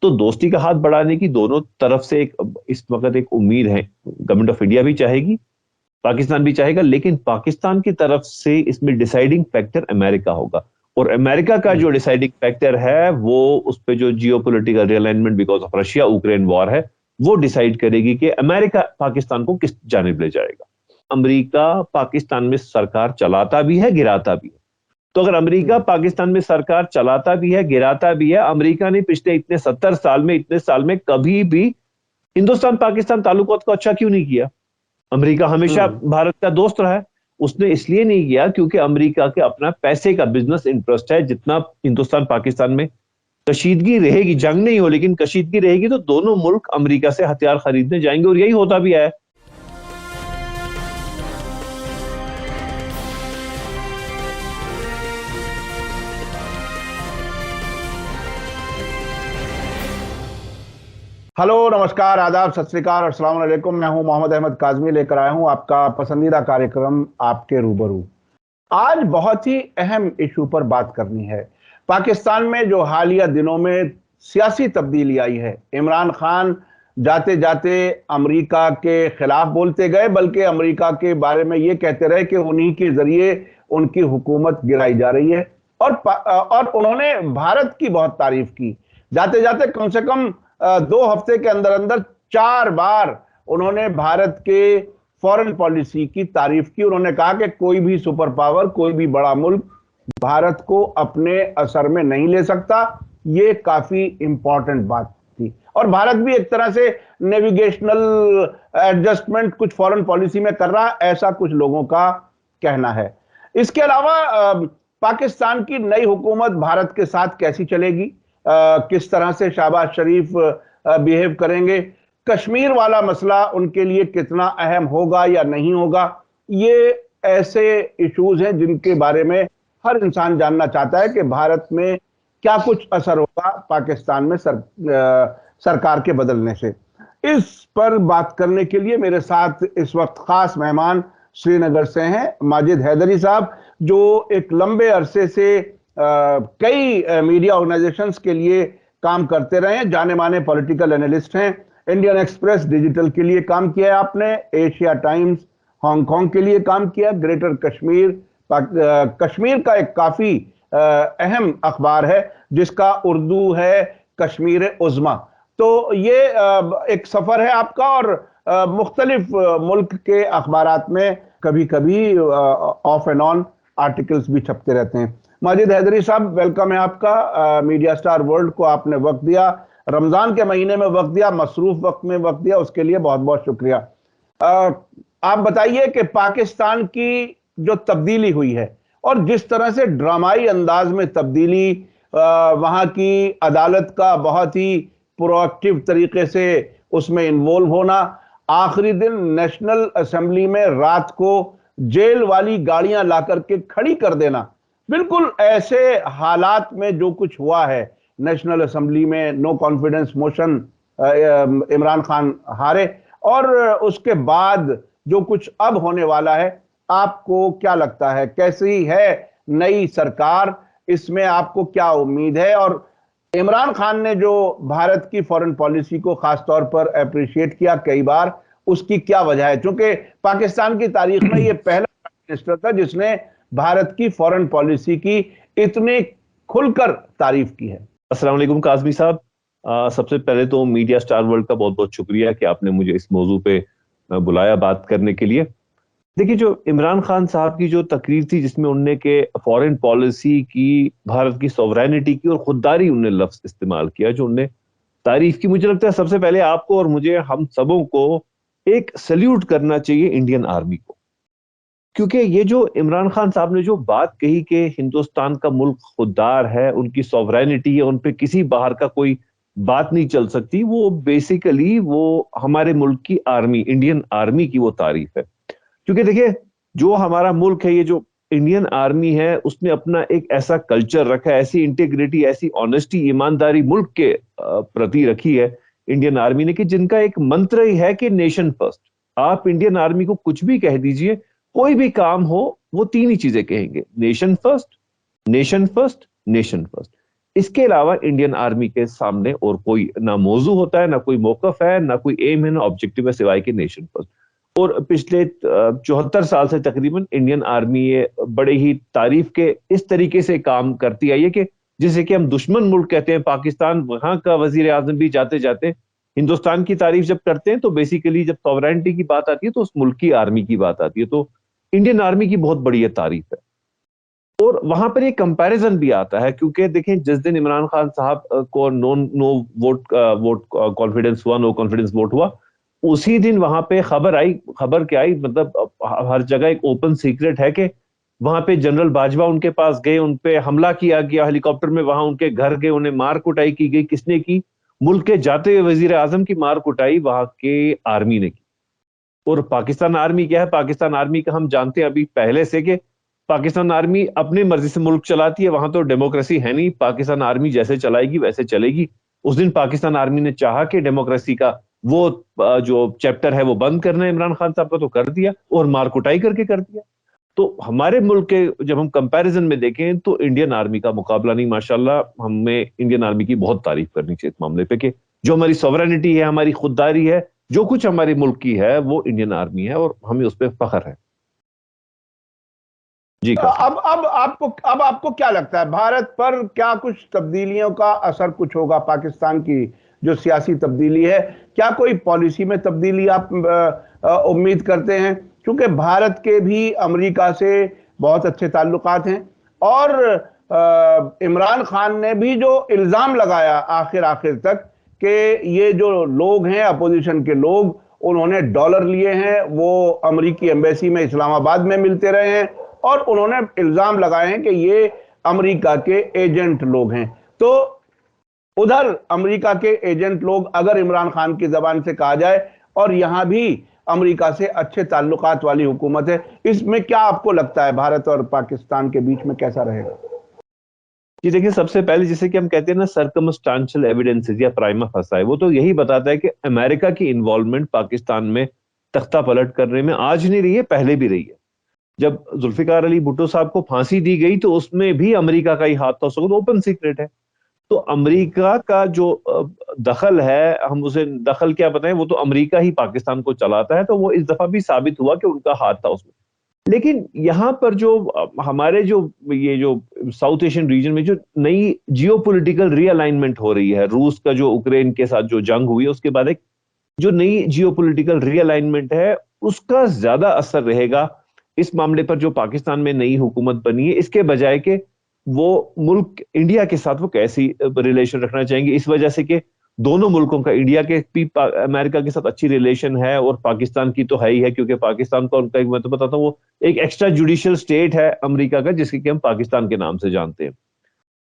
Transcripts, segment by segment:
तो दोस्ती का हाथ बढ़ाने की दोनों तरफ से इस वक्त एक उम्मीद है। गवर्नमेंट ऑफ इंडिया भी चाहेगी, पाकिस्तान भी चाहेगा, लेकिन पाकिस्तान की तरफ से इसमें डिसाइडिंग फैक्टर अमेरिका होगा। और अमेरिका का जो डिसाइडिंग फैक्टर है वो उस पे जो geopolitical realignment because of Russia Ukraine war है वो डिसाइड करेगी कि अमेरिका पाकिस्तान को किस जानिब ले जाएगा। अमेरिका पाकिस्तान में सरकार चलाता भी है, गिराता भी है। तो अगर अमेरिका पाकिस्तान में सरकार चलाता भी है, गिराता भी है, अमेरिका ने पिछले इतने 70 साल में, इतने साल में कभी भी हिंदुस्तान पाकिस्तान ताल्लुकात को अच्छा क्यों नहीं किया? अमेरिका हमेशा भारत का दोस्त रहा है। उसने इसलिए नहीं किया क्योंकि अमेरिका के अपना पैसे का बिजनेस इंटरेस्ट है। जितना हिंदुस्तान पाकिस्तान में कशीदगी रहेगी, जंग नहीं हो लेकिन कशीदगी रहेगी, तो दोनों मुल्क अमेरिका से हथियार खरीदने जाएंगे और यही होता भी है। हेलो, नमस्कार, आदाब, सत श्री अकाल और अस्सलाम वालेकुम। मैं हूं मोहम्मद अहमद काज़मी, लेकर आया हूं आपका पसंदीदा कार्यक्रम आपके रूबरू। आज बहुत ही अहम इशू पर बात करनी है। पाकिस्तान में जो हालिया दिनों में सियासी तब्दीली आई है। इमरान खान जाते जाते अमेरिका के खिलाफ बोलते गए, बल्कि अमेरिका के बारे में ये कहते रहे कि उन्हीं के जरिए उनकी हुकूमत गिराई जा रही है। और उन्होंने भारत की बहुत तारीफ की। जाते जाते कम से कम 2 हफ्ते के अंदर अंदर 4 बार उन्होंने भारत के फॉरेन पॉलिसी की तारीफ की। उन्होंने कहा कि कोई भी सुपर पावर, कोई भी बड़ा मुल्क भारत को अपने असर में नहीं ले सकता। ये काफी इंपॉर्टेंट बात थी। और भारत भी एक तरह से नेविगेशनल एडजस्टमेंट कुछ फॉरेन पॉलिसी में कर रहा, ऐसा कुछ लोगों का कहना है। इसके अलावा पाकिस्तान की नई हुकूमत भारत के साथ कैसी चलेगी, किस तरह से शहबाज शरीफ बिहेव करेंगे, कश्मीर वाला मसला उनके लिए कितना अहम होगा या नहीं होगा, ये ऐसे इश्यूज हैं जिनके बारे में हर इंसान जानना चाहता है कि भारत में क्या कुछ असर होगा पाकिस्तान में सरकार के बदलने से। इस पर बात करने के लिए मेरे साथ इस वक्त खास मेहमान श्रीनगर से हैं माजिद हैदरी साहब, जो एक लंबे अरसे से कई मीडिया ऑर्गेनाइजेशंस के लिए काम करते रहे हैं, जाने माने पॉलिटिकल एनालिस्ट हैं। इंडियन एक्सप्रेस डिजिटल के लिए काम किया है आपने, एशिया टाइम्स हांगकांग के लिए काम किया, ग्रेटर कश्मीर कश्मीर का एक काफी अहम अखबार है जिसका उर्दू है कश्मीर उज़्मा। तो ये एक सफर है आपका और मुख्तलिफ मुल्क के अखबारात में कभी कभी ऑफ एंड ऑन आर्टिकल्स भी छपते रहते हैं। माजिद हैदरी साहब, वेलकम है आपका। मीडिया स्टार वर्ल्ड को आपने वक्त दिया, रमजान के महीने में वक्त दिया, मसरूफ वक्त में वक्त दिया, उसके लिए बहुत बहुत शुक्रिया। आप बताइए कि पाकिस्तान की जो तब्दीली हुई है और जिस तरह से ड्रामाई अंदाज में तब्दीली, वहां की अदालत का बहुत ही प्रोएक्टिव तरीके से उसमें इन्वॉल्व होना, आखिरी दिन नेशनल असेंबली में रात को जेल वाली गाड़ियां लाकर के खड़ी कर देना, बिल्कुल ऐसे हालात में जो कुछ हुआ है नेशनल असेंबली में, no confidence motion, Imran Khan हारे, और उसके बाद जो कुछ अब होने वाला है, आपको क्या लगता है, कैसी है नई सरकार, इसमें आपको क्या उम्मीद है? और इमरान खान ने जो भारत की फॉरेन पॉलिसी को खासतौर पर अप्रिशिएट किया कई बार, उसकी क्या वजह है? क्योंकि पाकिस्तान की तारीख में यह पहला प्राइम मिनिस्टर था जिसने भारत की फॉरेन पॉलिसी की इतनी खुलकर तारीफ की है। अस्सलाम वालेकुम काज़मी साहब, सबसे पहले तो मीडिया स्टार वर्ल्ड का बहुत बहुत शुक्रिया कि आपने मुझे इस मौजू पे बुलाया बात करने के लिए। देखिए, जो इमरान खान साहब की जो तकरीर थी जिसमें उनने के फॉरेन पॉलिसी की, भारत की सॉवरेनिटी की और खुददारी, उनने लफ्ज इस्तेमाल किया जो उनने तारीफ की। मुझे लगता है सबसे पहले आपको और मुझे, हम सबों को एक सल्यूट करना चाहिए इंडियन आर्मी को, क्योंकि ये जो इमरान खान साहब ने जो बात कही कि हिंदुस्तान का मुल्क खुददार है, उनकी सॉवरेनिटी है, उन पे किसी बाहर का कोई बात नहीं चल सकती, वो बेसिकली वो हमारे मुल्क की आर्मी, इंडियन आर्मी की वो तारीफ है। क्योंकि देखिए, जो हमारा मुल्क है, ये जो इंडियन आर्मी है, उसने अपना एक ऐसा कल्चर रखा है, ऐसी इंटीग्रिटी, ऐसी ऑनेस्टी, ईमानदारी मुल्क के प्रति रखी है इंडियन आर्मी ने, कि जिनका एक मंत्र ही है कि नेशन फर्स्ट। आप इंडियन आर्मी को कुछ भी कह दीजिए, कोई भी काम हो, वो 3 ही चीजें कहेंगे, nation first, nation first, nation first. इसके अलावा इंडियन आर्मी के सामने और कोई ना मौजू होता है, ना कोई मौकफ है, ना कोई एम है, ना ऑब्जेक्टिव है, सिवाय के नेशन फर्स्ट। और पिछले 74 साल से तकरीबन इंडियन आर्मी ये बड़े ही तारीफ के इस तरीके से काम करती आई है कि जिसे कि हम दुश्मन मुल्क कहते हैं पाकिस्तान, वहां का वजीर आजम भी जाते जाते हिंदुस्तान की तारीफ जब करते हैं तो बेसिकली जब सॉवरेनिटी की बात आती है तो उस मुल्क की आर्मी की बात आती है। तो इंडियन आर्मी की बहुत बड़ी तारीफ है। और वहां पर ये कंपैरिजन भी आता है क्योंकि देखें, जिस दिन इमरान खान साहब को नो वोट कॉन्फिडेंस हुआ, नो कॉन्फिडेंस वोट हुआ, उसी दिन वहां पे खबर आई। खबर क्या आई, मतलब हर जगह एक ओपन सीक्रेट है कि वहां पे जनरल बाजवा उनके पास गए, उनपे हमला किया गया हेलीकॉप्टर में, वहां उनके घर गए, उन्हें मार कुटाई की गई। किसने की? मुल्क के जाते हुए वजीर आजम की मार कुटाई वहां के आर्मी ने की। और पाकिस्तान आर्मी क्या है? पाकिस्तान आर्मी का हम जानते हैं अभी पहले से कि पाकिस्तान आर्मी अपनी मर्जी से मुल्क चलाती है, वहां तो डेमोक्रेसी है नहीं। पाकिस्तान आर्मी जैसे चलाएगी वैसे चलेगी। उस दिन पाकिस्तान आर्मी ने चाहा कि डेमोक्रेसी का वो जो चैप्टर है वो बंद करना है इमरान खान साहब का, तो कर दिया और मार कुटाई करके कर दिया। तो हमारे मुल्क के जब हम कंपैरिजन में देखें तो इंडियन आर्मी का मुकाबला नहीं। माशाल्लाह हमें इंडियन आर्मी की बहुत तारीफ करनी चाहिए इस मामले पे कि जो हमारी सॉवरेनिटी है, हमारी खुददारी है, जो कुछ हमारे मुल्क की है वो इंडियन आर्मी है और हमें उस पर फख्र है। जी अब आपको क्या लगता है, भारत पर क्या कुछ तब्दीलियों का असर कुछ होगा? पाकिस्तान की जो सियासी तब्दीली है, क्या कोई पॉलिसी में तब्दीली आप उम्मीद करते हैं? क्योंकि भारत के भी अमेरिका से बहुत अच्छे ताल्लुकात हैं और इमरान खान ने भी जो इल्जाम लगाया आखिर तक कि ये जो लोग हैं अपोजिशन के लोग, उन्होंने डॉलर लिए हैं, वो अमेरिकी एम्बेसी में इस्लामाबाद में मिलते रहे हैं और उन्होंने इल्जाम लगाए हैं कि ये अमेरिका के एजेंट लोग हैं। तो उधर अमेरिका के एजेंट लोग, अगर इमरान खान की जबान से कहा जाए, और यहां भी अमेरिका से अच्छे ताल्लुकात वाली हुकूमत है, इसमें क्या आपको लगता है भारत और पाकिस्तान के बीच में कैसा रहेगा? जी देखिए, सबसे पहले जिसे कि हम कहते हैं ना सर्कमस्टांशियल एविडेंसेस या प्राइमा फसा है, वो तो यही बताता है कि अमेरिका की इन्वॉल्वमेंट पाकिस्तान में तख्ता पलट करने में आज नहीं रही है, पहले भी रही है। जब जुल्फिकार अली भुट्टो साहब को फांसी दी गई तो उसमें भी अमेरिका का ही हाथ था, उसको ओपन सीक्रेट है। तो अमेरिका का जो दखल है, हम उसे दखल क्या बताएं, वो तो अमेरिका ही पाकिस्तान को चलाता है, तो वो इस दफा भी साबित हुआ कि उनका हाथ था उसमें। लेकिन यहाँ पर जो हमारे जो ये जो साउथ एशियन रीजन में जो नई जियोपॉलिटिकल रीअलाइनमेंट हो रही है, रूस का जो यूक्रेन के साथ जो जंग हुई है उसके बाद एक जो नई जियोपॉलिटिकल रीअलाइनमेंट है, उसका ज्यादा असर रहेगा इस मामले पर जो पाकिस्तान में नई हुकूमत बनी है, इसके बजाय कि वो मुल्क इंडिया के साथ वो कैसी रिलेशन रखना चाहेंगे। इस वजह से कि दोनों मुल्कों का, इंडिया के भी अमेरिका के साथ अच्छी रिलेशन है और पाकिस्तान की तो है ही है, क्योंकि पाकिस्तान का उनका एक, मैं तो बताता हूँ, वो एक एक्स्ट्रा जुडिशियल स्टेट है अमेरिका का, जिसके कि हम पाकिस्तान के नाम से जानते हैं।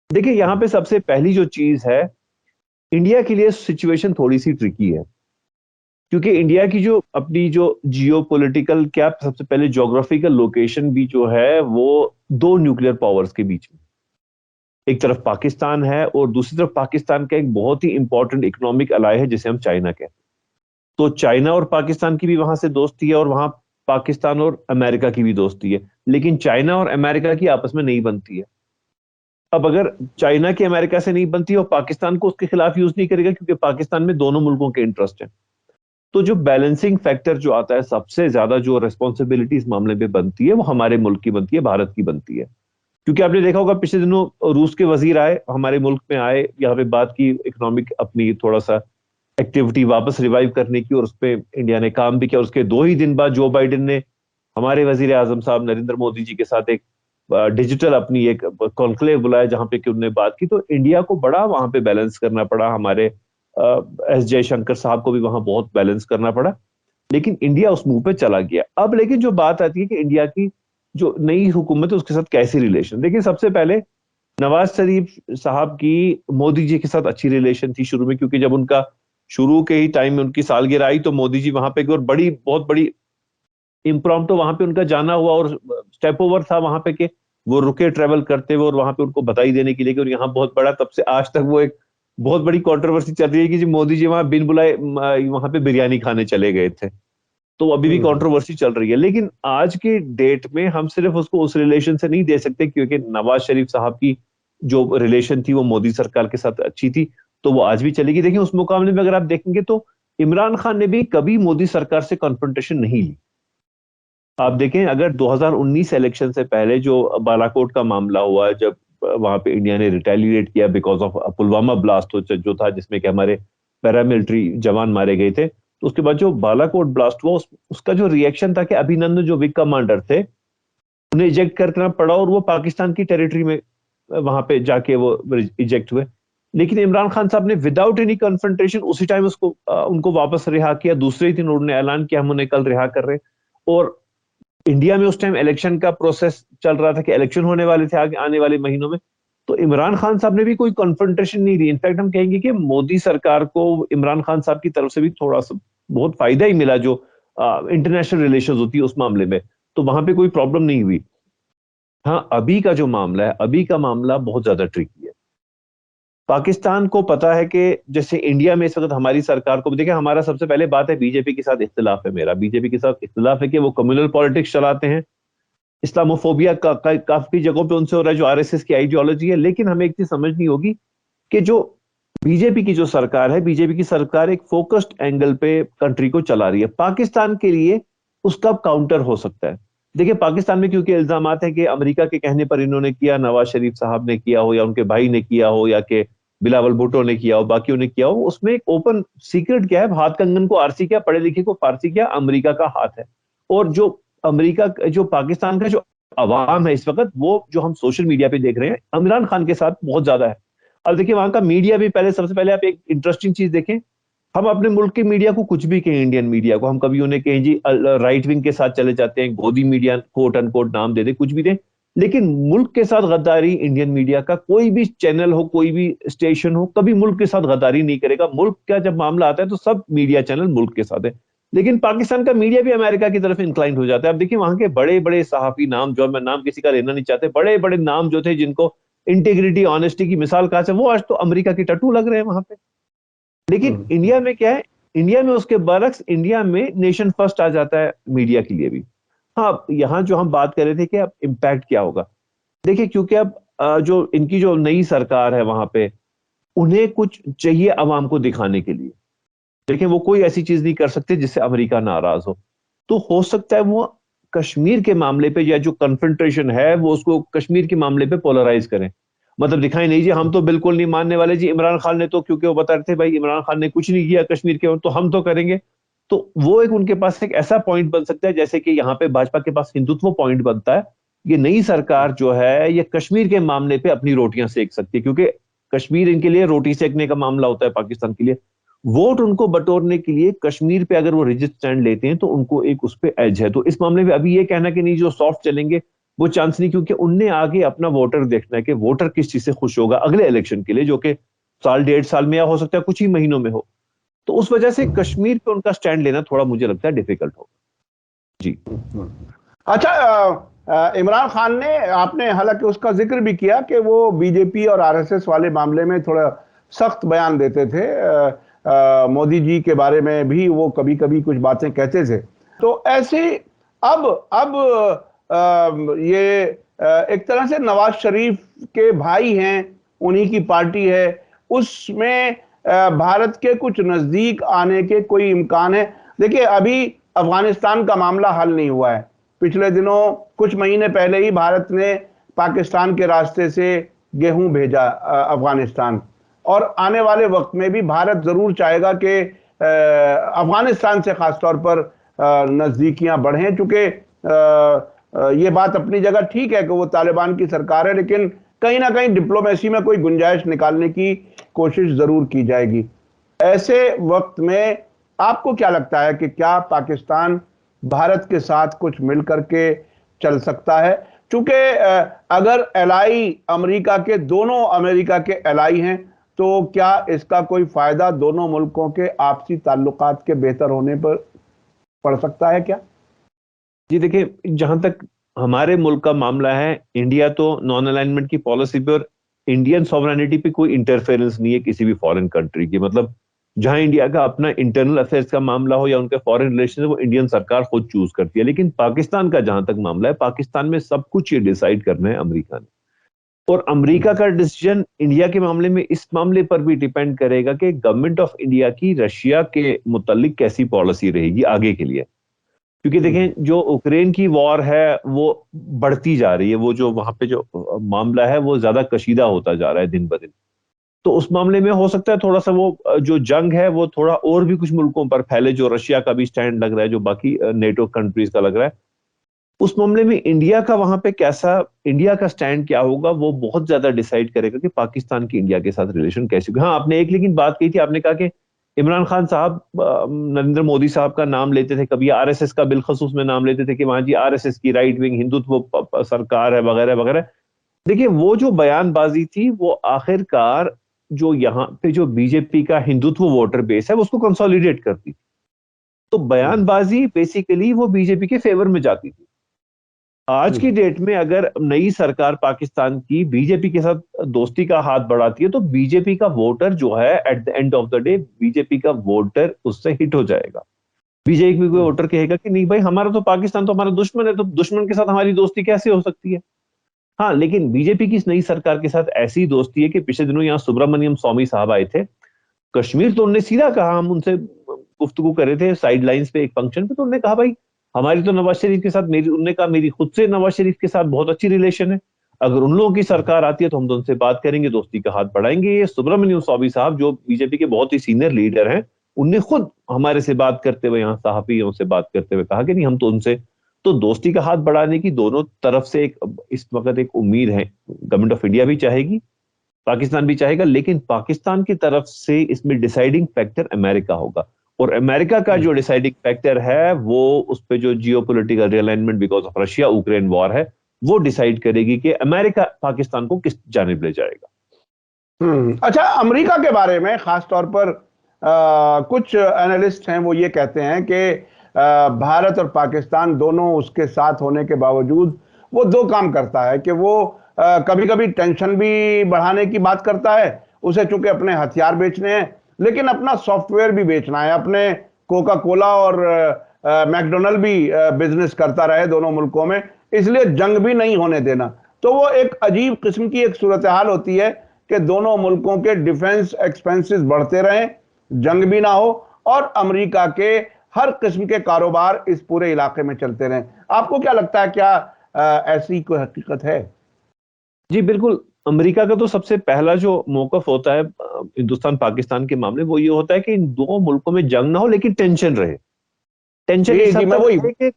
देखिए, यहाँ पे सबसे पहली जो चीज है, इंडिया के लिए सिचुएशन थोड़ी सी ट्रिकी है, क्योंकि इंडिया की जो अपनी जो जियोपॉलिटिकल, क्या सबसे पहले ज्योग्राफिकल लोकेशन भी जो है वो दो न्यूक्लियर पावर्स के बीच में, एक तरफ पाकिस्तान है और दूसरी तरफ पाकिस्तान का एक बहुत ही इंपॉर्टेंट इकोनॉमिक अलाय है जिसे हम चाइना कहते हैं। तो चाइना और पाकिस्तान की भी वहां से दोस्ती है और वहां पाकिस्तान और अमेरिका की भी दोस्ती है, लेकिन चाइना और अमेरिका की आपस में नहीं बनती है। अब अगर चाइना की अमेरिका से नहीं बनती और पाकिस्तान को उसके खिलाफ यूज नहीं करेगा, क्योंकि पाकिस्तान में दोनों मुल्कों के इंटरेस्ट हैं। तो जो बैलेंसिंग फैक्टर जो आता है, सबसे ज्यादा जो रिस्पॉन्सिबिलिटी इस मामले में बनती है वो हमारे मुल्क की बनती है, भारत की बनती है। क्योंकि आपने देखा होगा पिछले दिनों रूस के वजीर आए, हमारे मुल्क में आए, यहाँ पे बात की इकोनॉमिक अपनी थोड़ा सा एक्टिविटी वापस रिवाइव करने की, और उस पर इंडिया ने काम भी किया। उसके 2 ही दिन बाद जो बाइडेन ने हमारे वजीर आजम साहब नरेंद्र मोदी जी के साथ एक डिजिटल अपनी एक कॉन्क्लेव बुलाया जहां पे कि उन्होंने बात की। तो इंडिया को बड़ा वहां पे बैलेंस करना पड़ा, हमारे एस जयशंकर साहब को भी वहां बहुत बैलेंस करना पड़ा, लेकिन इंडिया उस मुंह पे चला गया। अब लेकिन जो बात आती है कि इंडिया की जो नई हुकूमत है उसके साथ कैसी रिलेशन, देखिए सबसे पहले नवाज शरीफ साहब की मोदी जी के साथ अच्छी रिलेशन थी शुरू में, क्योंकि जब उनका शुरू के ही टाइम में उनकी सालगिरह आई तो मोदी जी वहां पे, और बड़ी बहुत बड़ी इम्प्रॉम्प्टू वहां पे उनका जाना हुआ और स्टेप ओवर था वहां पे कि वो रुके ट्रेवल करते हुए और वहां पे उनको बधाई देने के लिए। और यहाँ बहुत बड़ा, तब से आज तक वो एक बहुत बड़ी कंट्रोवर्सी चल रही है कि जी मोदी जी वहां बिन बुलाए वहां पे बिरयानी खाने चले गए थे, तो अभी भी कंट्रोवर्सी चल रही है। लेकिन आज के डेट में हम सिर्फ उसको उस रिलेशन से नहीं दे सकते, क्योंकि नवाज शरीफ साहब की जो रिलेशन थी वो मोदी सरकार के साथ अच्छी थी, तो वो आज भी चलेगी। देखिए उस मुकाबले में अगर आप देखेंगे तो इमरान खान ने भी कभी मोदी सरकार से कॉन्फ्रंटेशन नहीं ली। आप देखें अगर 2019 इलेक्शन से पहले जो बालाकोट का मामला हुआ, जब वहां पे इंडिया ने रिटेलिएट किया बिकॉज ऑफ पुलवामा ब्लास्ट जो था, जिसमें कि हमारे पैरामिलिट्री जवान मारे गए थे, तो उसके बाद जो बालाकोट ब्लास्ट हुआ उसका जो रिएक्शन था कि अभिनंदन जो विंग कमांडर थे उन्हें इजेक्ट करना पड़ा और वो पाकिस्तान की टेरिटरी में वहां पे जाके वो इजेक्ट हुए। लेकिन इमरान खान साहब ने विदाउट एनी कन्फ्रंटेशन उसी टाइम उनको वापस रिहा किया। दूसरे ही दिन उन्होंने ऐलान किया हम उन्हें कल रिहा कर रहे हैं। और इंडिया में उस टाइम इलेक्शन का प्रोसेस चल रहा था कि इलेक्शन होने वाले थे आगे आने वाले महीनों में, तो इमरान खान साहब ने भी कोई कन्फ्रंटेशन नहीं दी। इनफैक्ट हम कहेंगे कि मोदी सरकार को इमरान खान साहब की तरफ से भी थोड़ा सा बहुत फायदा ही मिला, जो इंटरनेशनल रिलेशंस होती है उस मामले में, तो वहां पे कोई प्रॉब्लम नहीं हुई। हाँ, अभी का जो मामला है, अभी का मामला बहुत ज्यादा ट्रिकी है। पाकिस्तान को पता है कि जैसे इंडिया में इस वक्त हमारी सरकार को देखिए, हमारा सबसे पहले बात है बीजेपी के साथ इख्तिलाफ है। मेरा बीजेपी के साथ इख्तिलाफ है कि वो कम्युनल पॉलिटिक्स चलाते हैं, इस्लामोफोबिया काफी जगहों पे उनसे हो रहा है, जो आरएसएस की आइडियोलॉजी है। लेकिन हमें एक चीज समझनी होगी कि जो बीजेपी की जो सरकार है, बीजेपी की सरकार एक फोकस्ड एंगल पे कंट्री को चला रही है। पाकिस्तान के लिए उसका काउंटर हो सकता है। देखिए पाकिस्तान में क्योंकि इल्जामात है कि अमेरिका के कहने पर इन्होंने किया, नवाज शरीफ साहब ने किया हो या उनके भाई ने किया हो या कि बिलावल भुट्टो ने किया हो, बाकियों ने किया हो, उसमें एक ओपन सीक्रेट क्या है, हाथ कंगन को आरसी क्या, पढ़े लिखे को फारसी क्या, अमेरिका का हाथ है। और जो अमेरिका जो पाकिस्तान का जो अवाम है इस वक्त, वो जो हम सोशल मीडिया पे देख रहे हैं इमरान खान के साथ बहुत ज्यादा है। अब देखिए वहां का मीडिया भी, पहले सबसे पहले आप एक इंटरेस्टिंग चीज देखें, हम अपने मुल्क के मीडिया को कुछ भी कहें, इंडियन मीडिया को हम कभी उन्हें कहें जी राइट विंग के साथ चले जाते हैं, गोदी मीडिया कोट अनकोट नाम दे दे, कुछ भी दें, लेकिन मुल्क के साथ गद्दारी इंडियन मीडिया का कोई भी चैनल हो, कोई भी स्टेशन हो, कभी मुल्क के साथ गद्दारी नहीं करेगा। मुल्क का जब मामला आता है तो सब मीडिया चैनल मुल्क के साथ है। लेकिन पाकिस्तान का मीडिया भी अमेरिका की तरफ इंक्लाइंड हो जाता है। अब देखिए वहां के बड़े बड़े सहाफी नाम, जो मैं नाम किसी का लेना नहीं चाहते, बड़े बड़े नाम जो थे जिनको इंटीग्रिटी ऑनेस्टी की मिसाल कहा से, वो आज तो अमेरिका की टट्टू लग रहे हैं वहां पे। लेकिन इंडिया में क्या है, इंडिया में उसके बरक्स, इंडिया में नेशन फर्स्ट आ जाता है मीडिया के लिए भी। हाँ, यहाँ जो हम बात कर रहे थे कि अब इम्पैक्ट क्या होगा, देखिए क्योंकि अब जो इनकी जो नई सरकार है वहां पे, उन्हें कुछ चाहिए अवाम को दिखाने के लिए। देखिए वो कोई ऐसी चीज नहीं कर सकते जिससे अमेरिका नाराज हो हो सकता है वो कश्मीर के मामले पे या जो कन्फ्रंटेशन है वो उसको कश्मीर के मामले पे पोलराइज करें। मतलब दिखाई नहीं जी हम तो बिल्कुल नहीं मानने वाले जी, इमरान खान ने तो, क्योंकि वो बता रहे थे भाई इमरान खान ने कुछ नहीं किया कश्मीर के, तो हम तो करेंगे। तो वो एक उनके पास एक ऐसा पॉइंट बन सकता है, जैसे कि यहाँ पे भाजपा के पास हिंदुत्व पॉइंट बनता है। ये नई सरकार जो है ये कश्मीर के मामले पे अपनी रोटियां सेक सकती है, क्योंकि कश्मीर इनके लिए रोटी सेकने का मामला होता है पाकिस्तान के लिए। वोट उनको बटोरने के लिए कश्मीर पे अगर वो रिजिड स्टैंड लेते हैं तो उनको एक उस पे एज है। तो इस मामले में अभी ये कहना कि नहीं जो सॉफ्ट चलेंगे वो चांस नहीं, क्योंकि उनने आगे अपना वोटर देखना है कि वोटर किस चीज से खुश होगा अगले इलेक्शन के लिए, जो कि साल डेढ़ साल में या हो सकता है कुछ ही महीनों में हो। तो उस वजह से कश्मीर पे उनका स्टैंड लेना थोड़ा मुझे लगता है डिफिकल्ट होगा जी। अच्छा, इमरान खान ने, आपने हालांकि उसका जिक्र भी किया कि वो बीजेपी और आरएसएस वाले मामले में थोड़ा सख्त बयान देते थे। मोदी जी के बारे में भी वो कभी कभी कुछ बातें कहते थे। तो ऐसे अब ये एक तरह से नवाज शरीफ के भाई हैं, उन्हीं की पार्टी है, उसमें भारत के कुछ नजदीक आने के कोई इम्कान है? देखिए अभी अफगानिस्तान का मामला हल नहीं हुआ है। पिछले दिनों कुछ महीने पहले ही भारत ने पाकिस्तान के रास्ते से गेहूं भेजा अफगानिस्तान, और आने वाले वक्त में भी भारत जरूर चाहेगा कि अफगानिस्तान से खासतौर पर नजदीकियां बढ़ें। चूंकि ये बात अपनी जगह ठीक है कि वो तालिबान की सरकार है, लेकिन कहीं ना कहीं डिप्लोमेसी में कोई गुंजाइश निकालने की कोशिश जरूर की जाएगी। ऐसे वक्त में आपको क्या लगता है कि क्या पाकिस्तान भारत के साथ कुछ मिलकर के चल सकता है? चूंकि अगर एलाई अमेरिका के, दोनों अमेरिका के एलाई हैं, तो क्या इसका कोई फायदा दोनों मुल्कों के आपसी ताल्लुकात के बेहतर होने पर पड़ सकता है क्या? जी देखिए, जहां तक हमारे मुल्क का मामला है, इंडिया तो नॉन अलाइनमेंट की पॉलिसी पे और इंडियन सॉवरेनिटी पे कोई इंटरफेरेंस नहीं है किसी भी फॉरेन कंट्री की। मतलब जहां इंडिया का अपना इंटरनल अफेयर्स का मामला हो या उनके फॉरेन रिलेशन, वो इंडियन सरकार खुद चूज करती है। लेकिन पाकिस्तान का जहां तक मामला है, पाकिस्तान में सब कुछ ये डिसाइड करना है अमेरिका ने। और अमेरिका का डिसीजन इंडिया के मामले में इस मामले पर भी डिपेंड करेगा कि गवर्नमेंट ऑफ इंडिया की रशिया के मुतालिक कैसी पॉलिसी रहेगी आगे के लिए। क्योंकि देखें, जो यूक्रेन की वॉर है वो बढ़ती जा रही है, वो जो वहां पे जो मामला है वो ज्यादा कशीदा होता जा रहा है दिन ब दिन। तो उस मामले में हो सकता है थोड़ा सा वो जो जंग है वो थोड़ा और भी कुछ मुल्कों पर फैले, जो रशिया का भी स्टैंड लग रहा है, जो बाकी नेटो कंट्रीज का लग रहा है। उस मामले में इंडिया का वहां पे कैसा, इंडिया का स्टैंड क्या होगा, वो बहुत ज्यादा डिसाइड करेगा कि पाकिस्तान की इंडिया के साथ रिलेशन कैसे होगा। हाँ, आपने एक लेकिन बात कही थी, आपने कहा कि इमरान खान साहब नरेंद्र मोदी साहब का नाम लेते थे, कभी आरएसएस का बिलखसूस में नाम लेते थे कि वहां जी आरएसएस की राइट विंग हिंदुत्व सरकार है वगैरह वगैरह। देखिए, वो जो बयानबाजी थी वो आखिरकार जो यहाँ पे जो बीजेपी का हिंदुत्व वोटर बेस है उसको कंसोलिडेट करती। तो बयानबाजी बेसिकली वो बीजेपी के फेवर में जाती थी। आज की डेट में अगर नई सरकार पाकिस्तान की बीजेपी के साथ दोस्ती का हाथ बढ़ाती है तो बीजेपी का वोटर जो है at the end of the day BJP का वोटर उससे हिट हो जाएगा। बीजेपी कोई वोटर कहेगा कि नहीं भाई, हमारा तो पाकिस्तान तो हमारा दुश्मन है, तो दुश्मन के साथ हमारी दोस्ती कैसे हो सकती है। हाँ, लेकिन बीजेपी की इस नई सरकार के साथ ऐसी दोस्ती है कि पिछले दिनों यहाँ सुब्रमण्यम स्वामी साहब आए थे कश्मीर, तो उन्होंने सीधा कहा, हम उनसे गुफ्तगू कर रहे थे साइड लाइंस पे एक फंक्शन पे, तो उन्होंने कहा भाई हमारी तो नवाज शरीफ के साथ, मेरी, उन्होंने कहा मेरी खुद से नवाज शरीफ के साथ बहुत अच्छी रिलेशन है, अगर उन लोगों की सरकार आती है तो हम तो उनसे बात करेंगे, दोस्ती का हाथ बढ़ाएंगे। ये सुब्रमण्यम स्वामी साहब जो बीजेपी के बहुत ही सीनियर लीडर हैं, उनने खुद हमारे से बात करते हुए, यहाँ सहाफियों से बात करते हुए कहा कि नहीं, हम तो उनसे तो दोस्ती का हाथ बढ़ाने की दोनों तरफ से एक इस वक्त एक उम्मीद है। गवर्नमेंट ऑफ इंडिया भी चाहेगी, पाकिस्तान भी चाहेगा, लेकिन पाकिस्तान की तरफ से इसमें डिसाइडिंग फैक्टर अमेरिका होगा। और अमेरिका का जो डिसाइडिंग फैक्टर है वो उस पे जो geopolitical realignment because of Russia Ukraine war है वो डिसाइड करेगी कि अमेरिका पाकिस्तान को किस जानिब ले जाएगा। अच्छा, अमेरिका के बारे में खास तौर पर कुछ एनालिस्ट हैं, वो ये कहते हैं कि भारत और पाकिस्तान दोनों उसके साथ होने के बावजूद वो दो काम करता है कि वो कभी कभी टेंशन भी बढ़ाने की बात करता है, उसे चूंकि अपने हथियार बेचने हैं, लेकिन अपना सॉफ्टवेयर भी बेचना है, अपने कोका कोला और मैकडोनल्ड भी बिजनेस करता रहे दोनों मुल्कों में, इसलिए जंग भी नहीं होने देना। तो वो एक अजीब किस्म की एक सूरत हाल होती है कि दोनों मुल्कों के डिफेंस एक्सपेंसेस बढ़ते रहें, जंग भी ना हो, और अमेरिका के हर किस्म के कारोबार इस पूरे इलाके में चलते रहें। आपको क्या लगता है, क्या ऐसी कोई हकीकत है? जी बिल्कुल। अमेरिका का तो सबसे पहला जो मौकफ होता है हिंदुस्तान पाकिस्तान के मामले, वो ये होता है कि इन दो मुल्कों में जंग ना हो लेकिन टेंशन रहे। टेंशन इस हद तक रहे कि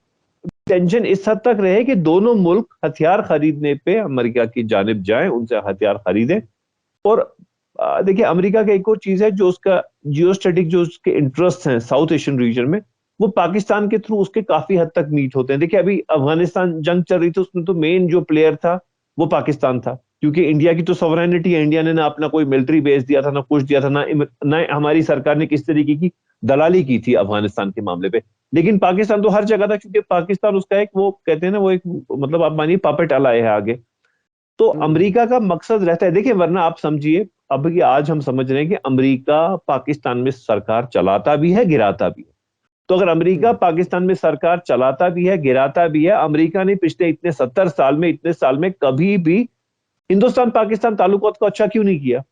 टेंशन इस हद तक रहे कि दोनों मुल्क हथियार खरीदने पे अमेरिका की जानिब जाएं, उनसे हथियार खरीदें। और देखिए, अमेरिका का एक और चीज है जो उसका जियोस्टैटिक जो उसके इंटरेस्ट हैं साउथ एशियन रीजन में, वो पाकिस्तान के थ्रू उसके काफी हद तक मीट होते हैं। देखिए, अभी अफगानिस्तान जंग चल रही थी, उसमें तो मेन जो प्लेयर था वो पाकिस्तान था, क्योंकि इंडिया की तो सॉवरेनिटी है, इंडिया ने ना अपना कोई मिलिट्री बेस दिया था, ना कुछ दिया था, ना हमारी सरकार ने किस तरीके की दलाली की थी अफगानिस्तान के मामले पे। लेकिन पाकिस्तान तो हर जगह था, क्योंकि पाकिस्तान उसका एक, वो कहते हैं ना, वो एक, मतलब आप मानिए पपेट अलाए है आगे। तो अमेरिका का मकसद रहता है, देखिए, वरना आप समझिए अब कि आज हम समझ रहे हैं कि अमेरिका पाकिस्तान में सरकार चलाता भी है, गिराता भी है। तो अगर अमेरिका पाकिस्तान में सरकार चलाता भी है, गिराता भी है, अमेरिका ने पिछले इतने 70 साल में, इतने साल में कभी भी हिंदुस्तान पाकिस्तान ताल्लुकात को अच्छा क्यों नहीं किया?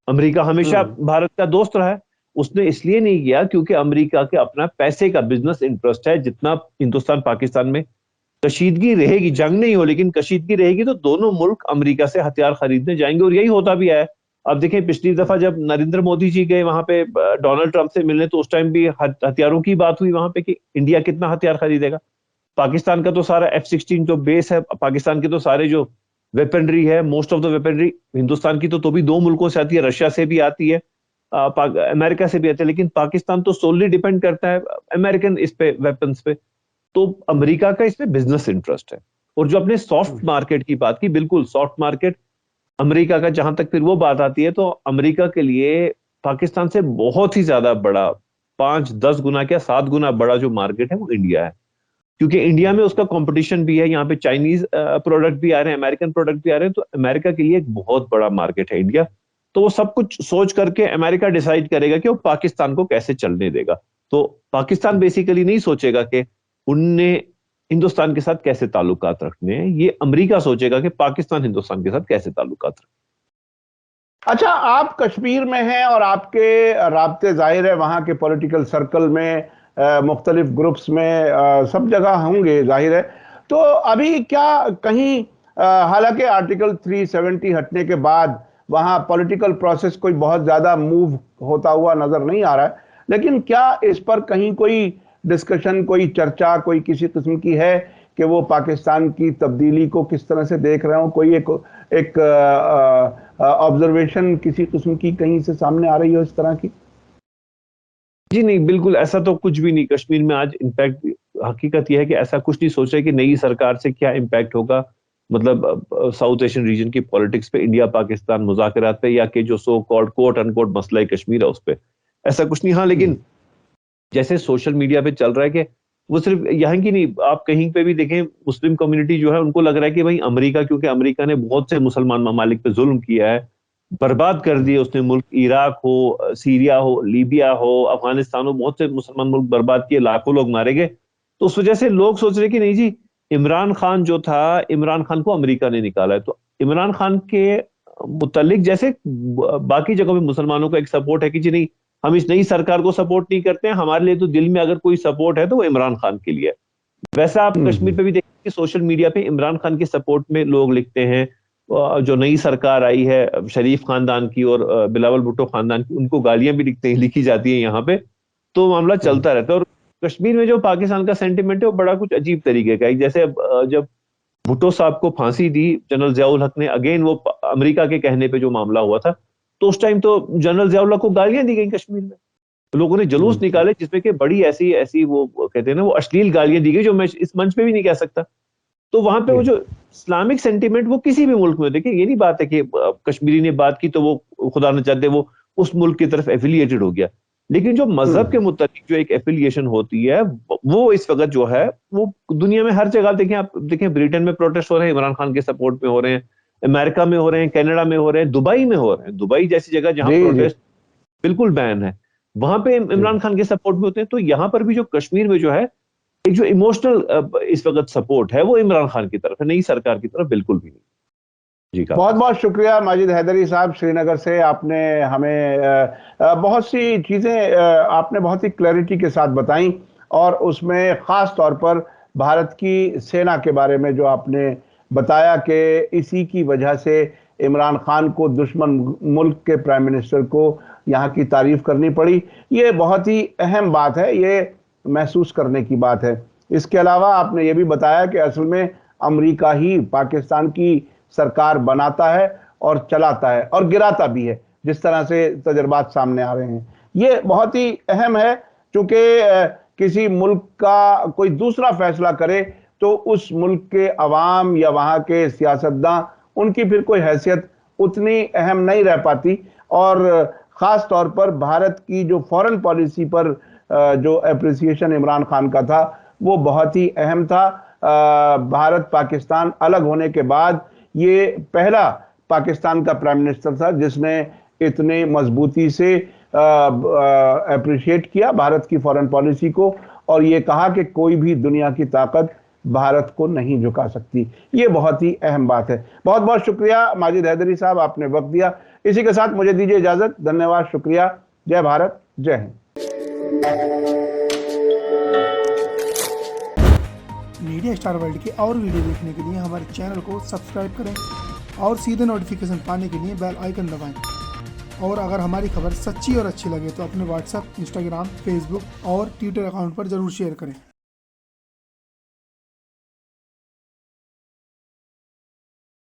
अमेरिका हमेशा भारत का दोस्त रहा है। उसने इसलिए नहीं किया क्योंकि अमेरिका के अपना पैसे का बिजनेस इंटरेस्ट है। जितना हिंदुस्तान पाकिस्तान में कशीदगी रहेगी, जंग नहीं हो लेकिन कशीदगी रहेगी, तो दोनों मुल्क अमेरिका से हथियार खरीदने जाएंगे, और यही होता भी है। अब देखें, पिछली दफा जब नरेंद्र मोदी जी गए वहां पे डोनाल्ड ट्रंप से मिलने, तो उस टाइम भी हथियारों की बात हुई वहां पे कि इंडिया कितना हथियार खरीदेगा। पाकिस्तान का तो सारा F-16 जो बेस है, पाकिस्तान के तो सारे जो वेपनरी है, most of the weaponry Hindustan की तो भी दो मुल्कों से आती है, रशिया से भी आती है, अमेरिका से भी आती है, लेकिन पाकिस्तान तो सोलली डिपेंड करता है अमेरिकन इस पे, वेपन्स पे। तो अमेरिका का इसमें बिजनेस इंटरेस्ट है। और जो अपने सॉफ्ट मार्केट की बात की, बिल्कुल सॉफ्ट मार्केट अमेरिका का, जहां तक फिर वो बात आती है, तो अमेरिका के लिए पाकिस्तान से बहुत ही ज्यादा बड़ा, 5-10 गुना क्या 7 गुना बड़ा जो मार्केट है वो इंडिया है। क्योंकि इंडिया में उसका कंपटीशन भी है, यहाँ पे चाइनीज प्रोडक्ट भी आ रहे हैं, अमेरिकन प्रोडक्ट भी आ रहे हैं, तो अमेरिका के लिए एक बहुत बड़ा मार्केट है इंडिया। तो वो सब कुछ सोच करके अमेरिका डिसाइड करेगा कि वो पाकिस्तान को कैसे चलने देगा। तो पाकिस्तान बेसिकली नहीं सोचेगा कि उनने हिंदुस्तान के साथ कैसे ताल्लुकात रखने हैं, ये अमेरिका सोचेगा कि पाकिस्तान हिंदुस्तान के साथ कैसे ताल्लुकात रखे। अच्छा, आप कश्मीर में हैं और आपके राब्ते जाहिर है वहां के पॉलिटिकल सर्कल में, मुख्तलिफ ग्रुप्स में, सब जगह होंगे जाहिर है। तो अभी क्या कहीं, हालांकि आर्टिकल 370 हटने के बाद वहां पॉलिटिकल प्रोसेस कोई बहुत ज्यादा मूव होता हुआ नजर नहीं आ रहा है, लेकिन क्या इस पर कहीं कोई डिस्कशन, कोई चर्चा, कोई किसी किस्म की है कि वो पाकिस्तान की तब्दीली को किस तरह से देख रहे हो? कोई एक ऑब्जर्वेशन किसी किस्म की कहीं से सामने आ रही हो इस तरह की? जी नहीं, बिल्कुल ऐसा तो कुछ भी नहीं कश्मीर में आज। इनफैक्ट हकीकत यह है कि ऐसा कुछ नहीं सोच रहे कि नई सरकार से क्या इम्पैक्ट होगा, मतलब साउथ एशियन रीजन की पॉलिटिक्स पे, इंडिया पाकिस्तान मुज़ाकरात पे, या कि जो सो कॉल्ड कोट अनकोट मसला है कश्मीर है उस पे, ऐसा कुछ नहीं। हाँ, लेकिन जैसे सोशल मीडिया पे चल रहा है कि वो सिर्फ यहाँ की नहीं, आप कहीं पे भी देखें, मुस्लिम कम्युनिटी जो है उनको लग रहा है कि भाई अमेरिका, क्योंकि अमेरिका ने बहुत से मुसलमान ममालिक पे जुल्म किया है, बर्बाद कर दिए उसने मुल्क, इराक हो, सीरिया हो, लीबिया हो, अफगानिस्तान हो, बहुत से मुसलमान मुल्क बर्बाद किए, लाखों लोग मारे गए। तो उस वजह से लोग सोच रहे कि नहीं जी, इमरान खान जो था, इमरान खान को अमेरिका ने निकाला है, तो इमरान खान के मुतल्लिक जैसे बाकी जगहों पे मुसलमानों का एक सपोर्ट है कि जी नहीं, हम इस नई सरकार को सपोर्ट नहीं करते हैं, हमारे लिए तो दिल में अगर कोई सपोर्ट है तो वो इमरान खान के लिए है। वैसा आप कश्मीर पे भी देखिए कि सोशल मीडिया पे इमरान खान के सपोर्ट में लोग लिखते हैं, जो नई सरकार आई है शरीफ खानदान की और बिलावल भुट्टो खानदान की, उनको गालियां भी लिखी जाती है यहाँ पे। तो मामला चलता रहता है। और कश्मीर में जो पाकिस्तान का सेंटिमेंट है वो बड़ा कुछ अजीब तरीके का है। जैसे जब भुट्टो साहब को फांसी दी जनरल जियाउल हक ने, अगेन वो अमेरिका के कहने पे जो मामला हुआ था, तो उस टाइम तो जनरल जियाउल हक को गालियां दी गई कश्मीर में। तो लोगों ने जुलूस निकाले जिसमें कि बड़ी ऐसी ऐसी वो कहते हैं ना, वो अश्लील गालियां दी गई जो मैं इस मंच पे भी नहीं कह सकता। तो वहां पे वो जो इस्लामिक सेंटीमेंट, वो किसी भी मुल्क में देखिए, ये नहीं बात है कि कश्मीरी ने बात की तो वो खुदा न चाहते वो उस मुल्क की तरफ एफिलिएटेड हो गया। लेकिन जो मजहब के मुताबिक जो एक एफिलिएशन होती है, वो इस वक्त जो है वो दुनिया में हर जगह देखें, आप देखें ब्रिटेन में प्रोटेस्ट हो रहे हैं, इमरान खान के सपोर्ट में हो रहे हैं, अमेरिका में हो रहे हैं, कनाडा में हो रहे हैं, दुबई में हो रहे हैं। दुबई जैसी जगह जहां प्रोटेस्ट बिल्कुल बैन है, वहां पे इमरान खान के सपोर्ट में होते हैं। तो यहाँ पर भी जो कश्मीर में जो है एक जो इमोशनल इस वक्त सपोर्ट है वो इमरान खान की तरफ है, नई सरकार की तरफ बिल्कुल भी नहीं। जी का बहुत बहुत शुक्रिया माजिद हैदरी साहब, श्रीनगर से आपने हमें बहुत सी चीज़ें आपने बहुत ही क्लैरिटी के साथ बताई, और उसमें ख़ास तौर पर भारत की सेना के बारे में जो आपने बताया कि इसी की वजह से इमरान खान को, दुश्मन मुल्क के प्राइम मिनिस्टर को यहाँ की तारीफ करनी पड़ी। ये बहुत ही अहम बात है, ये महसूस करने की बात है। इसके अलावा आपने ये भी बताया कि असल में अमेरिका ही पाकिस्तान की सरकार बनाता है और चलाता है और गिराता भी है, जिस तरह से तजर्बात सामने आ रहे हैं। ये बहुत ही अहम है, क्योंकि किसी मुल्क का कोई दूसरा फैसला करे तो उस मुल्क के अवाम या वहाँ के सियासतदां, उनकी फिर कोई हैसियत उतनी अहम नहीं रह पाती। और ख़ास तौर पर भारत की जो फॉरेन पॉलिसी पर जो अप्रिसिएशन इमरान खान का था, वो बहुत ही अहम था। भारत पाकिस्तान अलग होने के बाद ये पहला पाकिस्तान का प्राइम मिनिस्टर था जिसने इतने मजबूती से अप्रिशिएट किया भारत की फॉरेन पॉलिसी को, और ये कहा कि कोई भी दुनिया की ताकत भारत को नहीं झुका सकती। ये बहुत ही अहम बात है। बहुत बहुत शुक्रिया माजिद हैदरी साहब, आपने वक्त दिया। इसी के साथ मुझे दीजिए इजाजत। धन्यवाद, शुक्रिया। जय भारत, जय हिंद। मीडिया स्टार वर्ल्ड के और वीडियो देखने के लिए हमारे चैनल को सब्सक्राइब करें और सीधे नोटिफिकेशन पाने के लिए बेल आइकन दबाएं। और अगर हमारी खबर सच्ची और अच्छी लगे तो अपने व्हाट्सएप, इंस्टाग्राम, फेसबुक और ट्विटर अकाउंट पर ज़रूर शेयर करें।